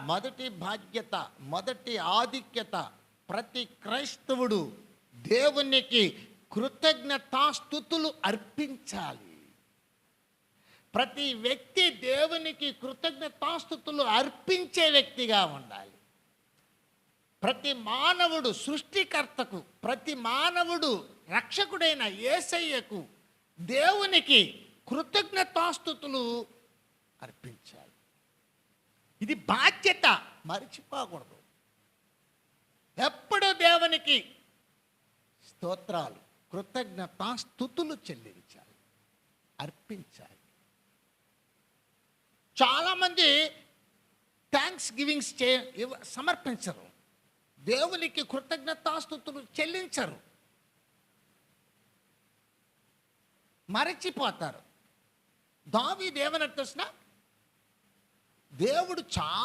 మొదటి బాధ్యత, మొదటి ఆధిక్యత, ప్రతి క్రైస్తవుడు దేవునికి కృతజ్ఞతాస్తుతులు అర్పించాలి. ప్రతి వ్యక్తి దేవునికి కృతజ్ఞతాస్తుతులు అర్పించే వ్యక్తిగా ఉండాలి. ప్రతి మానవుడు సృష్టికర్తకు, ప్రతి మానవుడు రక్షకుడైన యేసయ్యకు, దేవునికి కృతజ్ఞతాస్తుతులు అర్పించాలి. ఇది బాధ్యత, మర్చిపోకూడదు. ఎప్పుడు దేవునికి స్తోత్రాలు, కృతజ్ఞతాస్తుతులు చెల్లించాలి, అర్పించాలి. చాలామంది థ్యాంక్స్ గివింగ్స్ సమర్పించరు, దేవునికి కృతజ్ఞతాస్తుతులు చెల్లించరు, మరచిపోతారు. దావీదు ఏమన్నాడు తెలిసిన? దేవుడు చాలా